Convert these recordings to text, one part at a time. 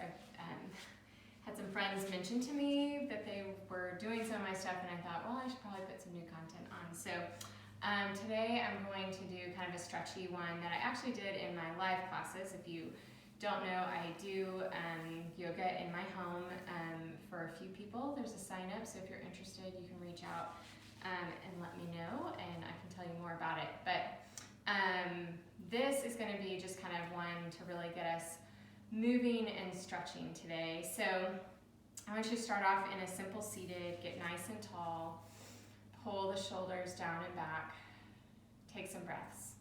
I've had some friends mention to me that they were doing some of my stuff, and I thought, well, I should probably put some new content on. So today I'm going to do kind of a stretchy one that I actually did in my live classes. If you don't know, I do yoga in my home for a few people. There's a sign up, so if you're interested, you can reach out and let me know, and I can tell you more about it. But this is going to be just kind of one to really get us moving and stretching today. So I want you to start off in a simple seated, get nice and tall, pull the shoulders down and back, take some breaths.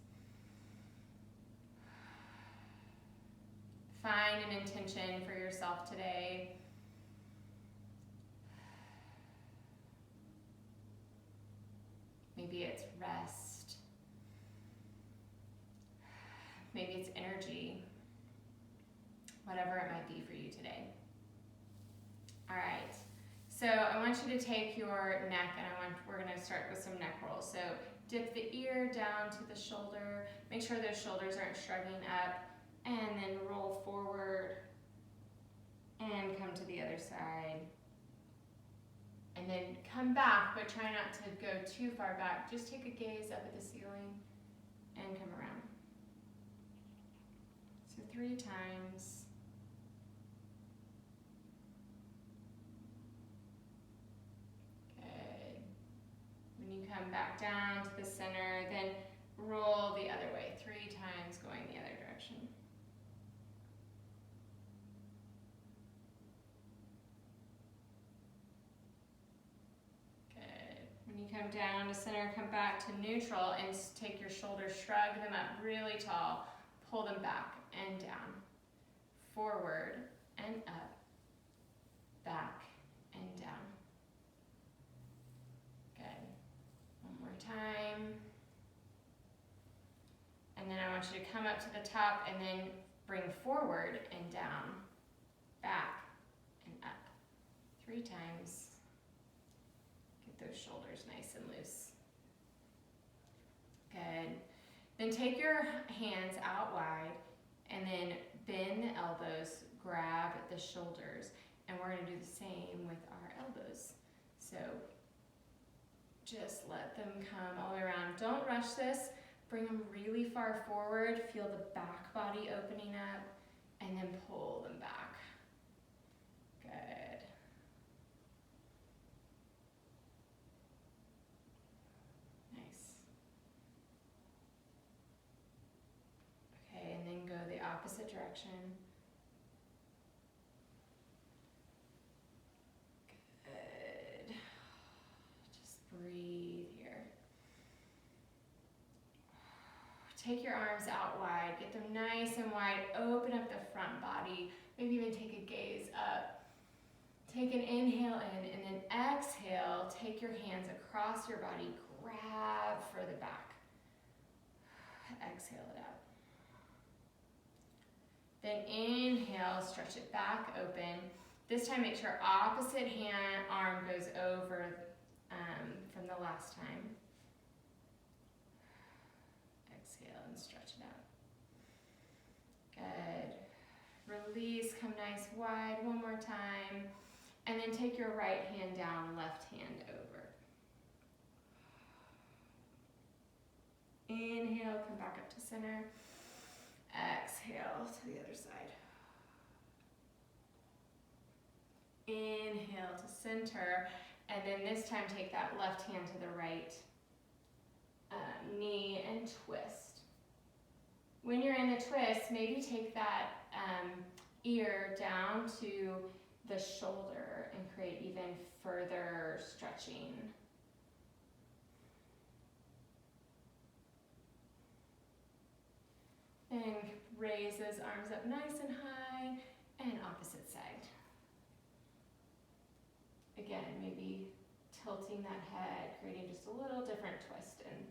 Find an intention for yourself today. Maybe it's rest. Maybe it's energy. Whatever it might be for you today. All right. So I want you to take your neck, and we're going to start with some neck rolls. So dip the ear down to the shoulder. Make sure those shoulders aren't shrugging up, and then roll forward and come to the other side. And then come back, but try not to go too far back. Just take a gaze up at the ceiling and come around. So 3 times. Good. When you come back down to the center, then roll the other way 3 times, going the other direction. When you come down to center, come back to neutral and take your shoulders, shrug them up really tall, pull them back and down, forward and up, back and down. Good. One more time. And then I want you to come up to the top and then bring forward and down, back and up. 3 times. Those shoulders nice and loose. Good. Then take your hands out wide and then bend the elbows, grab the shoulders, and we're going to do the same with our elbows. So just let them come all the way around. Don't rush this. Bring them really far forward. Feel the back body opening up, and then pull them back. Good. And then go the opposite direction. Good. Just breathe here. Take your arms out wide. Get them nice and wide. Open up the front body. Maybe even take a gaze up. Take an inhale in, and then exhale. Take your hands across your body. Grab for the back. Exhale it out. Then inhale, stretch it back open. This time make sure opposite arm goes over from the last time. Exhale and stretch it out. Good. Release, come nice wide one more time. And then take your right hand down, left hand over. Inhale, come back up to center. Exhale to the other side. Inhale to center, and then this time take that left hand to the right knee and twist. When you're in the twist, maybe take that ear down to the shoulder and create even further stretching. And raise those arms up nice and high, and opposite side. Again, maybe tilting that head, creating just a little different twist. And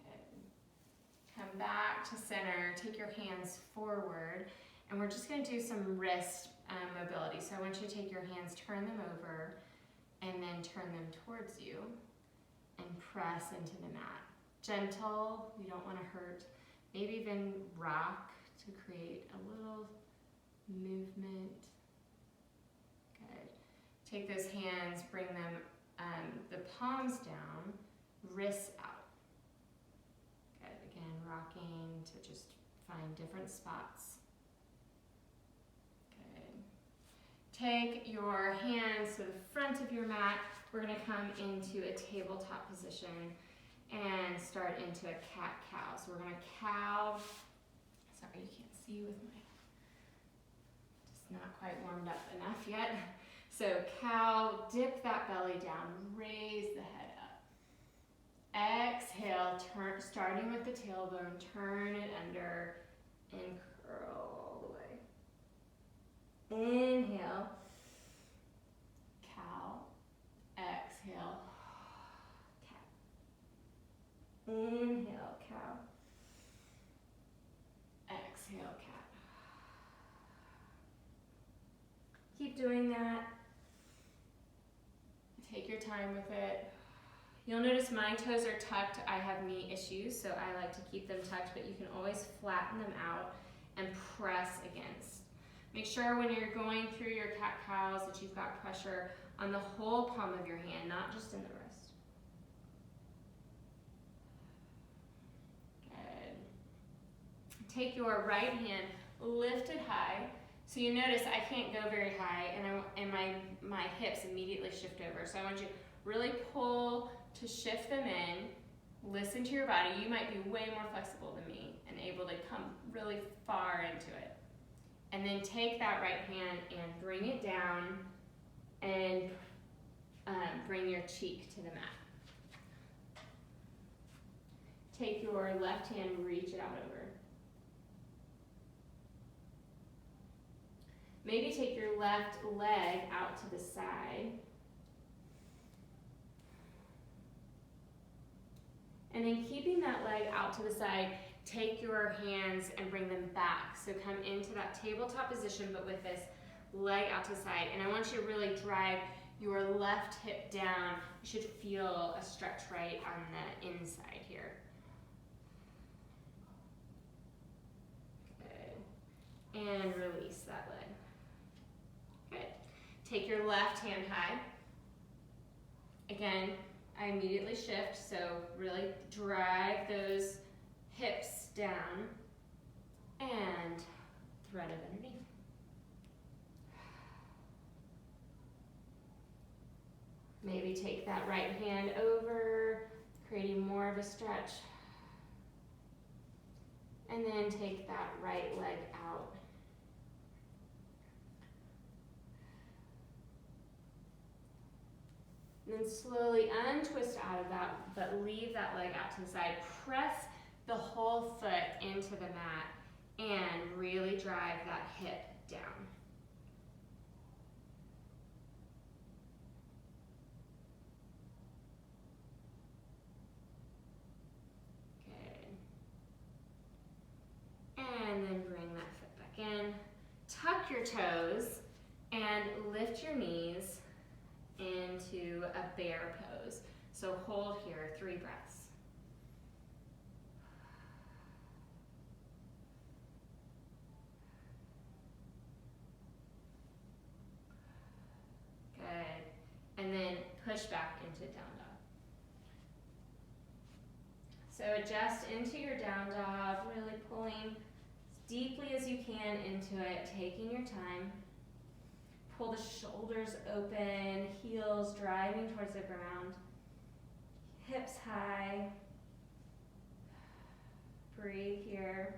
good. Come back to center, take your hands forward, and we're just going to do some wrist mobility. So I want you to take your hands, turn them over, and then turn them towards you. And press into the mat. Gentle, you don't want to hurt Maybe even rock to create a little movement. Good. Take those hands, bring them, the palms down, wrists out. Good. Again, rocking to just find different spots. Good. Take your hands to the front of your mat. We're going to come into a tabletop position and start into a cat-cow. So we're going to cow. Sorry, you can't see with my, just not quite warmed up enough yet. So cow, dip that belly down, raise the head up. Exhale, turn, starting with the tailbone, turn it under and curl all the way. Inhale, cow, exhale, cat. Inhale, cow, exhale, cat. Keep doing that. Take your time with it. You'll notice my toes are tucked. I have knee issues, so I like to keep them tucked, but you can always flatten them out and press against. Make sure when you're going through your cat-cows that you've got pressure on the whole palm of your hand, not just in the wrist. Good. Take your right hand, lift it high. So you notice I can't go very high, and my hips immediately shift over. So I want you to really pull to shift them in. Listen to your body. You might be way more flexible than me and able to come really far into it. And then take that right hand and bring it down and bring your cheek to the mat. Take your left hand, reach it out over. Maybe take your left leg out to the side. And then keeping that leg out to the side, take your hands and bring them back. So come into that tabletop position, but with this leg out to the side. And I want you to really drive your left hip down. You should feel a stretch right on the inside here. Good. And release that leg. Good. Take your left hand high. Again, I immediately shift, so really drive those hips down and thread it underneath. Maybe take that right hand over, creating more of a stretch. And then take that right leg out. And then slowly untwist out of that, but leave that leg out to the side. Press the whole foot into the mat and really drive that hip down. Good. And then bring that foot back in. Tuck your toes and lift your knees into a bear pose. So hold here, 3 breaths. Good. And then push back into down dog. So adjust into your down dog, really pulling as deeply as you can into it, taking your time. Pull the shoulders open, heels driving towards the ground. Hips high. Breathe here.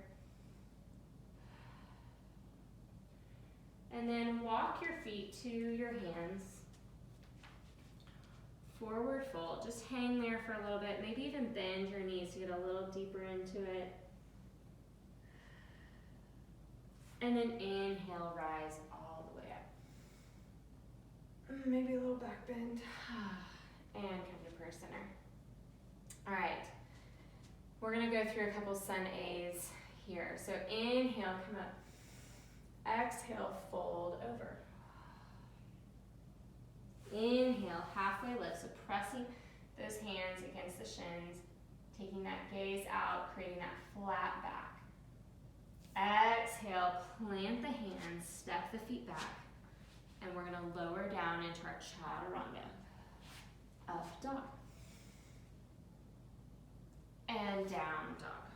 And then walk your feet to your hands. Forward fold. Just hang there for a little bit. Maybe even bend your knees to get a little deeper into it. And then inhale, rise all the way up. Maybe a little back bend. And come to prayer center. All right. We're going to go through a couple sun A's here. So inhale, come up. Exhale, fold over. Inhale, halfway lift. So pressing those hands against the shins. Taking that gaze out, creating that flat back. Exhale, plant the hands, step the feet back, and we're gonna lower down into our chaturanga. Up dog. And down dog.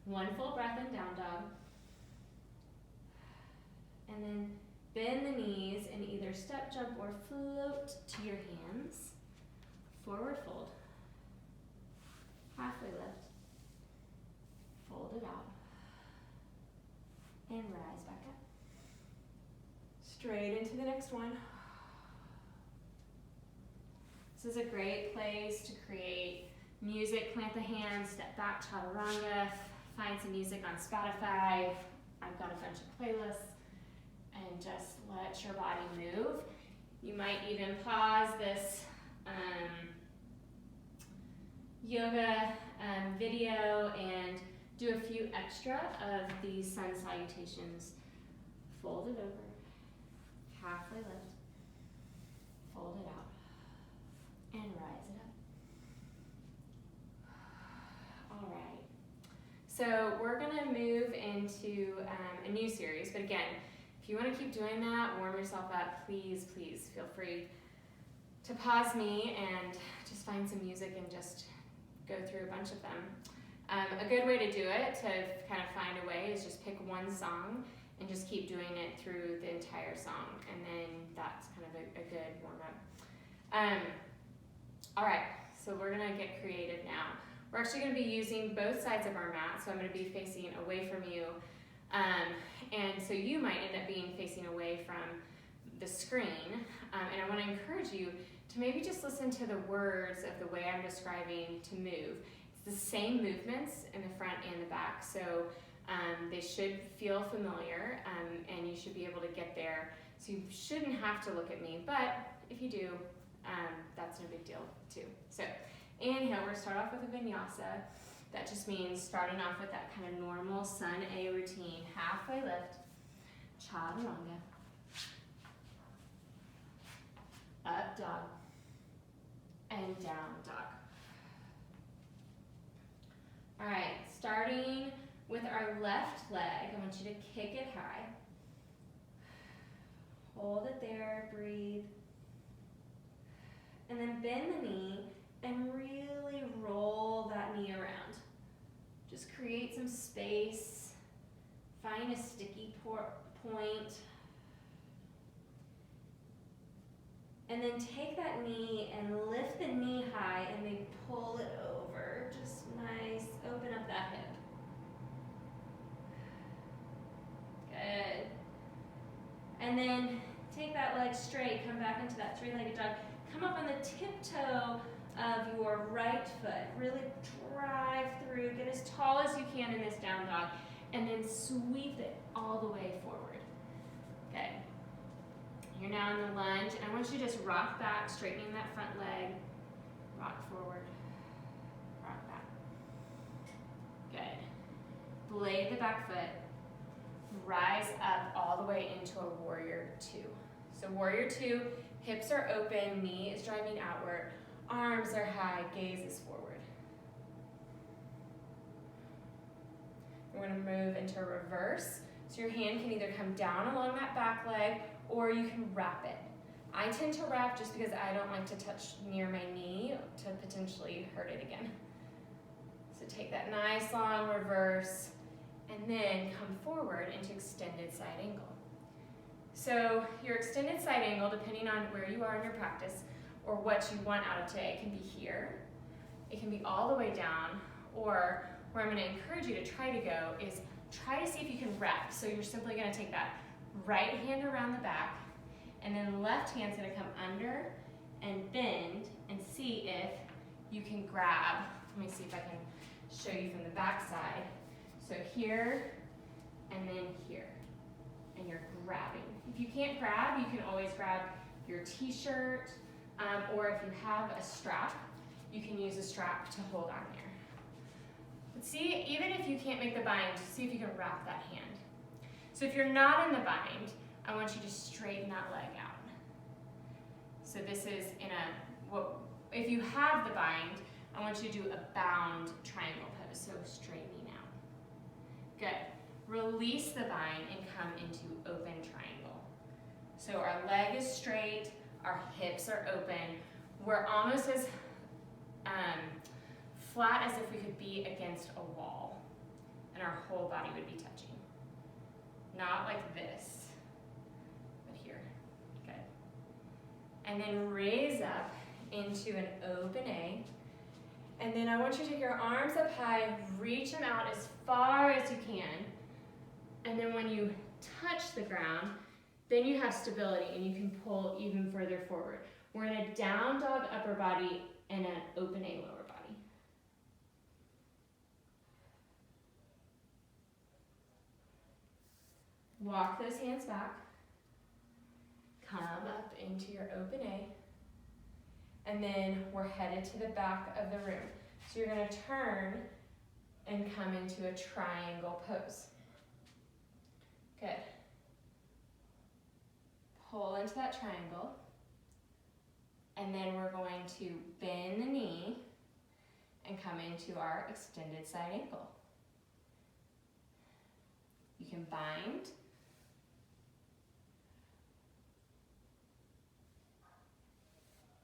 One full breath in down dog. And then bend the knees and either step, jump, or float to your hands. Forward fold. Halfway lift. Fold it out. And rise back up. Straight into the next one. This is a great place to create music. Plant the hands, step back, chaturanga. Find some music on Spotify. I've got a bunch of playlists. And just let your body move. You might even pause this yoga video and do a few extra of these sun salutations. Fold it over, halfway lift, fold it out, and rise it up. All right, so we're gonna move into a new series, but again, if you want to keep doing that, warm yourself up, please feel free to pause me and just find some music and just go through a bunch of them. A good way to do it, to kind of find a way, is just pick one song and just keep doing it through the entire song, and then that's kind of a good warm-up. All right, so we're going to get creative now. We're actually going to be using both sides of our mat, so I'm going to be facing away from you. And so you might end up being facing away from the screen, and I want to encourage you to maybe just listen to the words of the way I'm describing to move. It's the same movements in the front and the back, so they should feel familiar, and you should be able to get there. So you shouldn't have to look at me, but if you do, that's no big deal too. So inhale, we're gonna start off with a vinyasa. That just means starting off with that kind of normal sun A routine. Halfway lift, chaturanga, up dog, and down dog. All right, starting with our left leg, I want you to kick it high. Hold it there, breathe. And then bend the knee and really roll that knee around. Just create some space. Find a sticky point. And then take that knee and lift the knee high and then pull it over. Just nice. Open up that hip. Good. And then take that leg straight. Come back into that three-legged dog. Come up on the tiptoe of your right foot. Really drive through. Get as tall as you can in this down dog. And then sweep it all the way forward. Okay. You're now in the lunge, and I want you to just rock back, straightening that front leg. Rock forward. Rock back. Good. Blade the back foot. Rise up all the way into a warrior two. So warrior two, hips are open, knee is driving outward, arms are high, gaze is forward. We're going to move into reverse. So your hand can either come down along that back leg, or you can wrap it. I tend to wrap just because I don't like to touch near my knee to potentially hurt it again. So take that nice long reverse, and then come forward into extended side angle. So your extended side angle, depending on where you are in your practice or what you want out of today, it can be here, it can be all the way down, or where I'm going to encourage you to try to go is try to see if you can wrap. So you're simply going to take that right hand around the back, and then left hand's going to come under and bend, and see if you can grab. Let me see if I can show you from the back side. So here, and then here, and you're grabbing. If you can't grab, you can always grab your t-shirt, or if you have a strap, you can use a strap to hold on there. But see, even if you can't make the bind, see if you can wrap that hand. So if you're not in the bind, I want you to straighten that leg out. So this is If you have the bind, I want you to do a bound triangle pose, so straightening out. Good. Release the bind and come into open triangle. So our leg is straight, our hips are open. We're almost as flat as if we could be against a wall, and our whole body would be touching. Not like this, but here. Good. And then raise up into an open A. And then I want you to take your arms up high, reach them out as far as you can. And then when you touch the ground, then you have stability and you can pull even further forward. We're in a down dog upper body and an open A lower body. Walk those hands back. Come up into your open A. And then we're headed to the back of the room. So you're going to turn and come into a triangle pose. Good. Pull into that triangle. And then we're going to bend the knee and come into our extended side ankle. You can bind.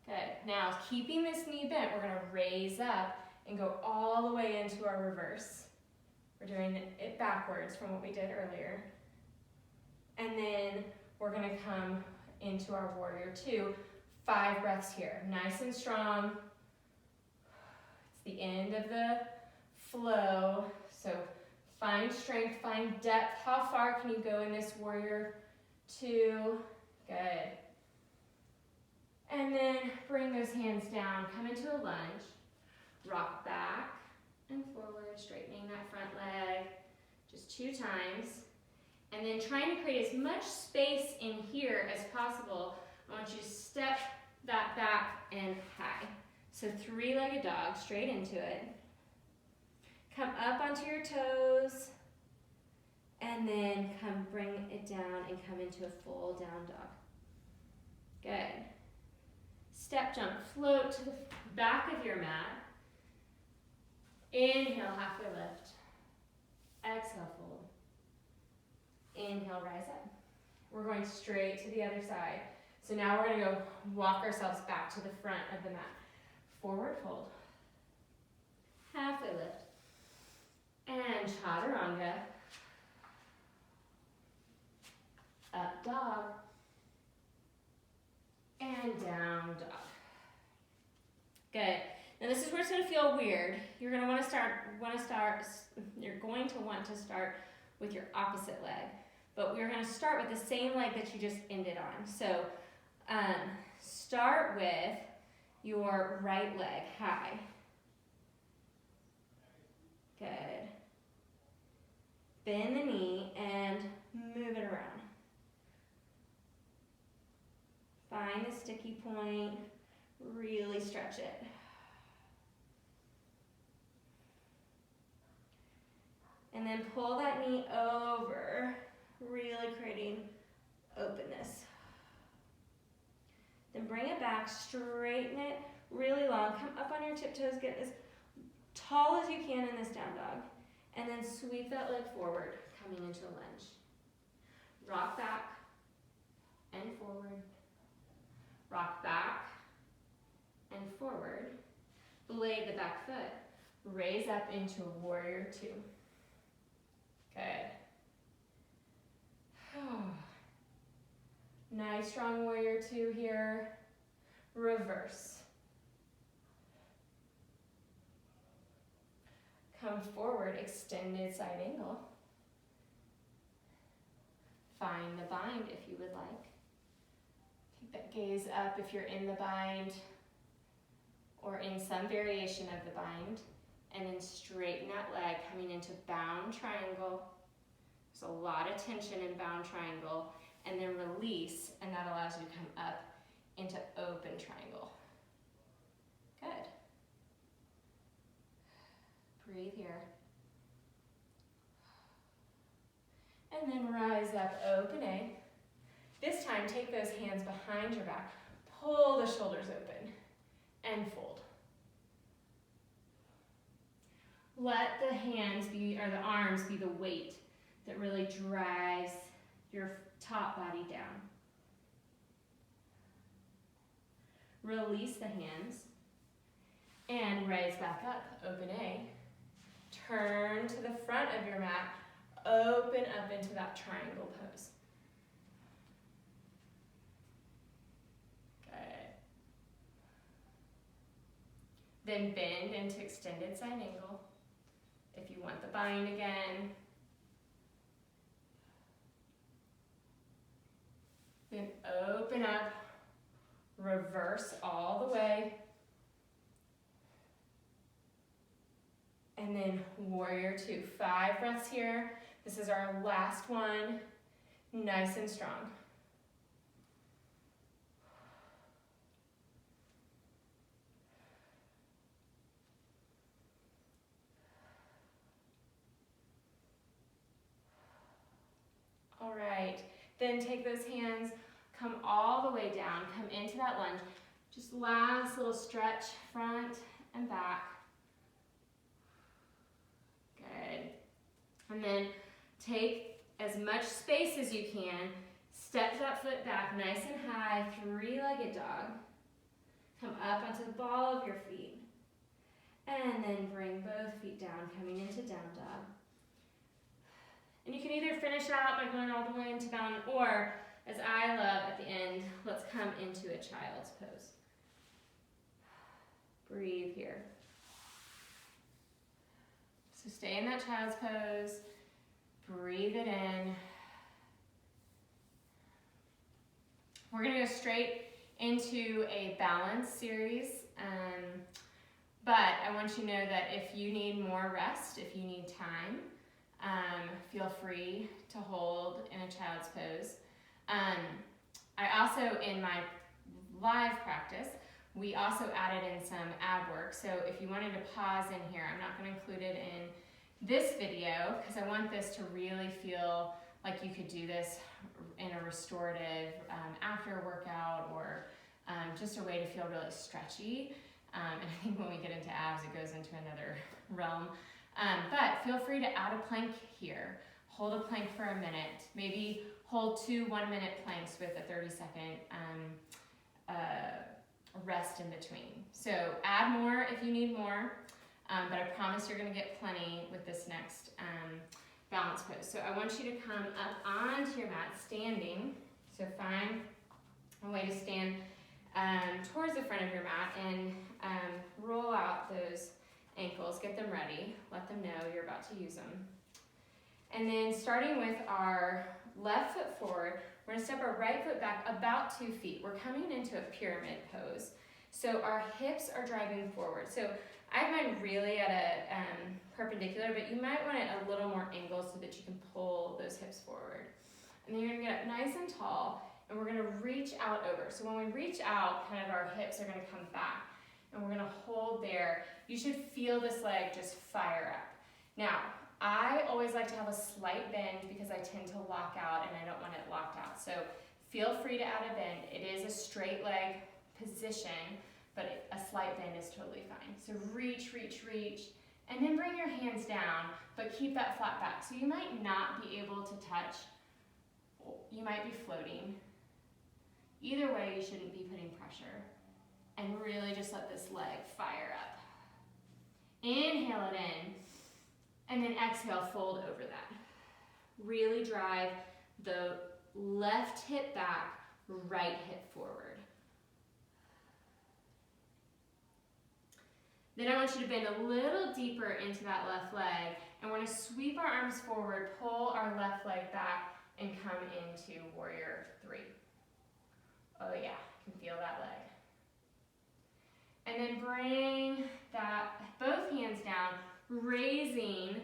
Good. Now, keeping this knee bent, we're going to raise up and go all the way into our reverse. We're doing it backwards from what we did earlier. And then we're going to come into our warrior two. 5 breaths here. Nice and strong. It's the end of the flow. So find strength, find depth. How far can you go in this warrior two? Good. And then bring those hands down, come into a lunge, rock back and forward, straightening that front leg, just 2 times. And then trying to create as much space in here as possible, I want you to step that back and high. So 3-legged dog, straight into it. Come up onto your toes, and then come bring it down and come into a full down dog. Good. Step jump, float to the back of your mat. Inhale, halfway lift. Exhale, fold. Inhale, rise up. We're going straight to the other side. So now we're going to go walk ourselves back to the front of the mat. Forward fold. Halfway lift. And chaturanga. Up dog. And down dog. Good. Now this is where it's going to feel weird. You're going to want to start with your opposite leg. But we're going to start with the same leg that you just ended on. So start with your right leg high. Good. Bend the knee and move it around. Find the sticky point, really stretch it. And then pull that knee over, really creating openness. Then bring it back, straighten it really long. Come up on your tiptoes, get as tall as you can in this down dog. And then sweep that leg forward, coming into a lunge. Rock back and forward. Rock back and forward. Blade the back foot. Raise up into a warrior two. Good. Nice strong warrior two here. Reverse. Come forward, extended side angle. Find the bind if you would like. Take that gaze up if you're in the bind or in some variation of the bind. And then straighten that leg coming into bound triangle. There's a lot of tension in bound triangle. And then release, and that allows you to come up into open triangle. Good. Breathe here. And then rise up, open A. This time, take those hands behind your back. Pull the shoulders open. and fold. Let the hands be, or the arms be the weight that really drives your top body down. Release the hands and raise back up, open A. Turn to the front of your mat, open up into that triangle pose. Good. Then bend into extended side angle. If you want the bind again. Then open up, reverse all the way. And then warrior two. 5 breaths here. This is our last one. Nice and strong. All right, then take those hands, come all the way down, come into that lunge. Just last little stretch, front and back. Good. And then take as much space as you can. Step that foot back nice and high, 3-legged dog. Come up onto the ball of your feet. And then bring both feet down, coming into down dog. And you can either finish out by going all the way into down, or, as I love at the end, let's come into a child's pose. Breathe here. So stay in that child's pose. Breathe it in. We're going to go straight into a balance series. But I want you to know that if you need more rest, if you need time, feel free to hold in a child's pose. I also, in my live practice, we also added in some ab work. So if you wanted to pause in here, I'm not going to include it in this video because I want this to really feel like you could do this in a restorative after a workout, or just a way to feel really stretchy. And I think when we get into abs, it goes into another realm. But feel free to add a plank here. Hold a plank for a minute. Maybe hold 2 1-minute planks with a 30-second rest in between. So add more if you need more, but I promise you're gonna get plenty with this next balance pose. So I want you to come up onto your mat standing. So find a way to stand towards the front of your mat and roll out those ankles, get them ready, let them know you're about to use them. And then starting with our left foot forward, we're gonna step our right foot back about 2 feet. We're coming into a pyramid pose. So our hips are driving forward. So I have mine really at a perpendicular, but you might want it a little more angled so that you can pull those hips forward. And then you're gonna get up nice and tall, and we're gonna reach out over. So when we reach out, kind of our hips are gonna come back, and we're gonna hold there. You should feel this leg just fire up. Now, I always like to have a slight bend because I tend to lock out and I don't want it locked out. So feel free to add a bend. It is a straight leg position, but a slight bend is totally fine. So reach, reach, reach, and then bring your hands down, but keep that flat back. So you might not be able to touch, you might be floating. Either way, you shouldn't be putting pressure. And really just let this leg fire up. Inhale it in, and then exhale, fold over that. Really drive the left hip back, right hip forward. Then I want you to bend a little deeper into that left leg, and we're gonna sweep our arms forward, pull our left leg back, and come into warrior 3. Oh yeah, I can feel that leg. And then bring that, both hands down, raising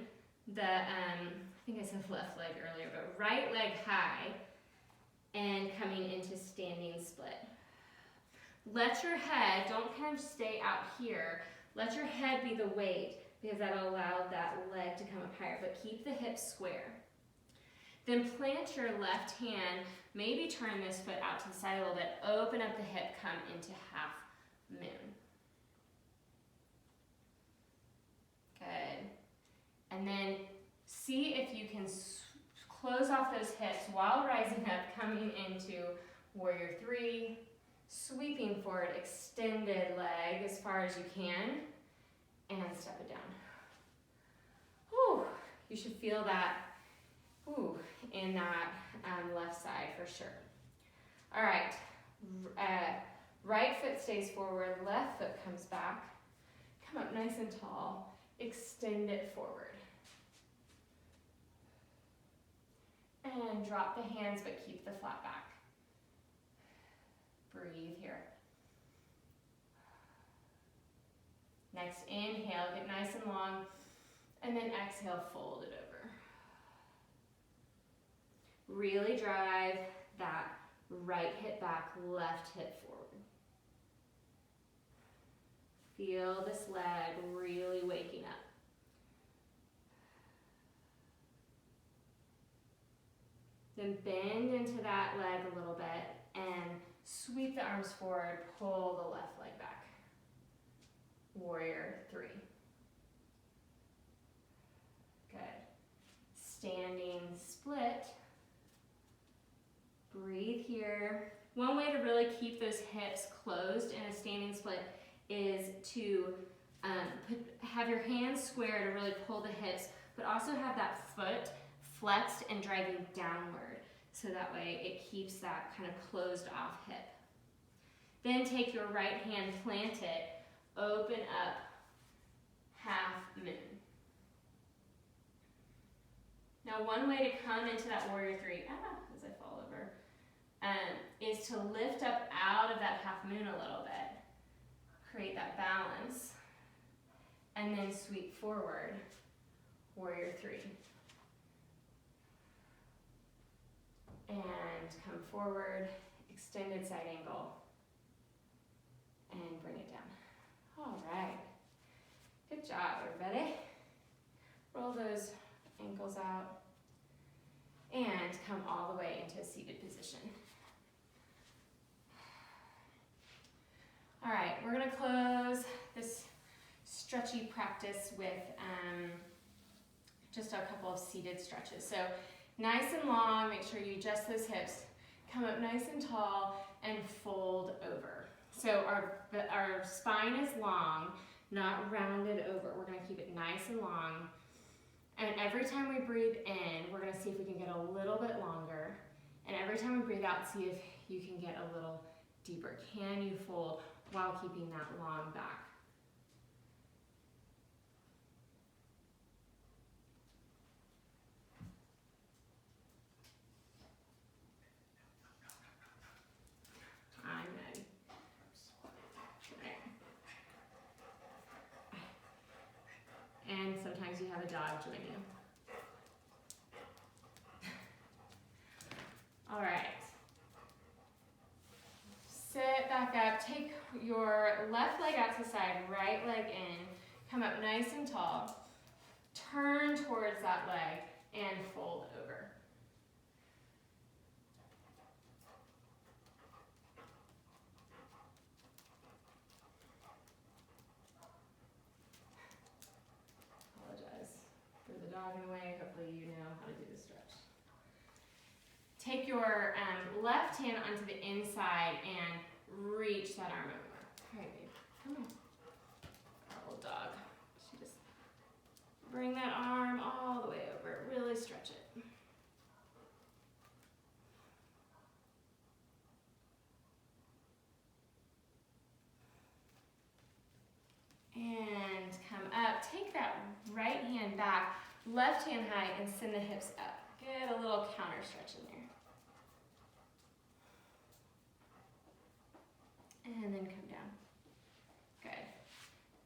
the, I think I said left leg earlier, but right leg high, and coming into standing split. Let your head, don't kind of stay out here, let your head be the weight, because that'll allow that leg to come up higher, but keep the hips square. Then plant your left hand, maybe turn this foot out to the side a little bit, open up the hip, come into half moon. Good. And then see if you can close off those hips while rising up, coming into warrior three, sweeping forward, extended leg as far as you can, and step it down. Whew, you should feel that in that left side for sure. All right, right foot stays forward, left foot comes back. Come up nice and tall, extend it forward. And drop the hands, but keep the flat back. Breathe here. Next, inhale, get nice and long, and then exhale, fold it over. Really drive that right hip back, left hip forward. Feel this leg really waking up. Then bend into that leg a little bit and sweep the arms forward, pull the left leg back. Warrior three. Good. Standing split. Breathe here. One way to really keep those hips closed in a standing split is to have your hands square to really pull the hips, but also have that foot flexed and driving downward, so that way it keeps that kind of closed off hip. Then take your right hand, plant it, open up, half moon. Now one way to come into that warrior three, as I fall over, is to lift up out of that half moon a little bit, create that balance, and then sweep forward, warrior three. And come forward, extended side angle, and bring it down. All right, good job everybody. Roll those ankles out and come all the way into a seated position. All right, we're gonna close this stretchy practice with just a couple of seated stretches. So nice and long, make sure you adjust those hips, come up nice and tall, and fold over. So our spine is long, not rounded over. We're gonna keep it nice and long. And every time we breathe in, we're gonna see if we can get a little bit longer. And every time we breathe out, see if you can get a little deeper. Can you fold while keeping that long back? I'm ready. And sometimes you have a dog join you. All right. Sit back up, take your left leg out to the side, right leg in, come up nice and tall, turn towards that leg, and fold over. Apologize for the dog in the way, hopefully you know how to do the stretch. Take your left hand onto the inside and reach that arm over. All right, babe, come on. Our old dog. She just bring that arm all the way over. Really stretch it. And come up. Take that right hand back, left hand high, and send the hips up. Get a little counter stretch in there. And then come down. Good.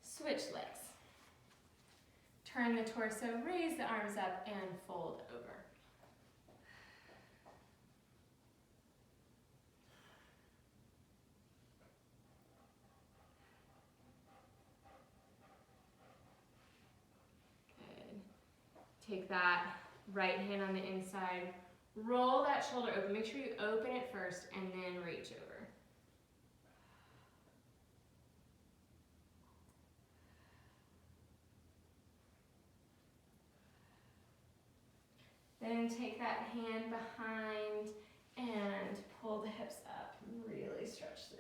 Switch legs. Turn the torso, raise the arms up, and fold over. Good. Take that right hand on the inside, roll that shoulder open. Make sure you open it first and then reach over. then take that hand behind and pull the hips up. Really stretch through.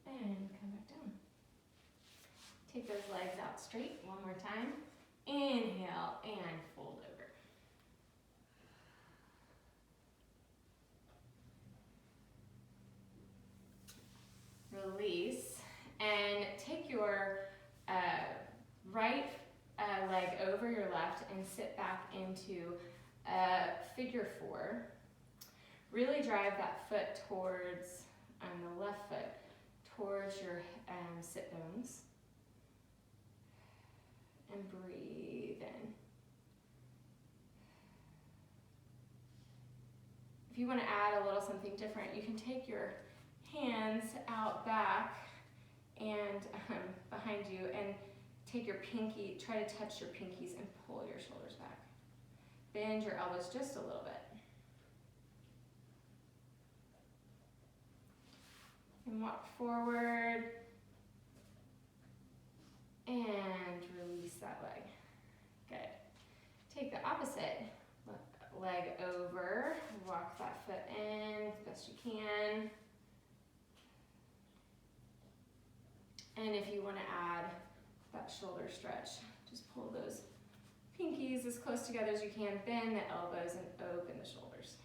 And come back down. Take those legs out straight one more time. Inhale and fold over. Release and take your right leg over your left and sit back into figure 4. Really drive that foot towards, the left foot, towards your sit bones. And breathe in. If you want to add a little something different, you can take your hands out back and behind you and take your pinky, try to touch your pinkies and pull your shoulders back. Bend your elbows just a little bit. And walk forward and release that leg. Good. Take the opposite leg over, walk that foot in as best you can. And if you want to add that shoulder stretch, just pull those pinkies as close together as you can, bend the elbows and open the shoulders.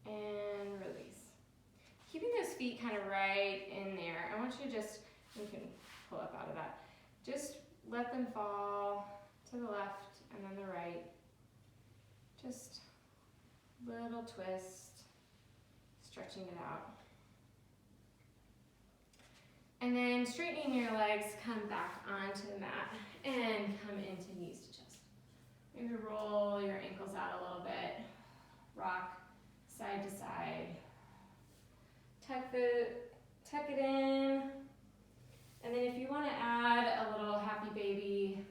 And release. Keeping those feet kind of right in there. I want you to just, you can pull up out of that. Just let them fall to the left and then the right. Just little twist, stretching it out. And then straightening your legs, come back onto the mat and come into knees to chest. Maybe roll your ankles out a little bit. Rock side to side. Tuck it in. And then if you want to add a little happy baby,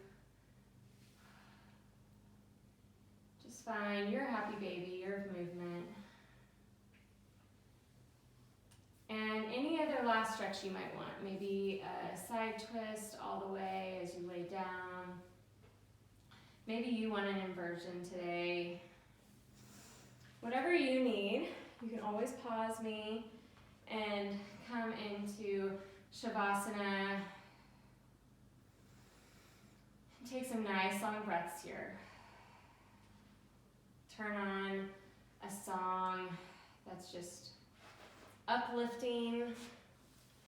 just find your happy baby, your movement. And any other last stretch you might want. Maybe a side twist all the way as you lay down. Maybe you want an inversion today. Whatever you need, you can always pause me and come into Shavasana. Take some nice long breaths here. Turn on a song that's just uplifting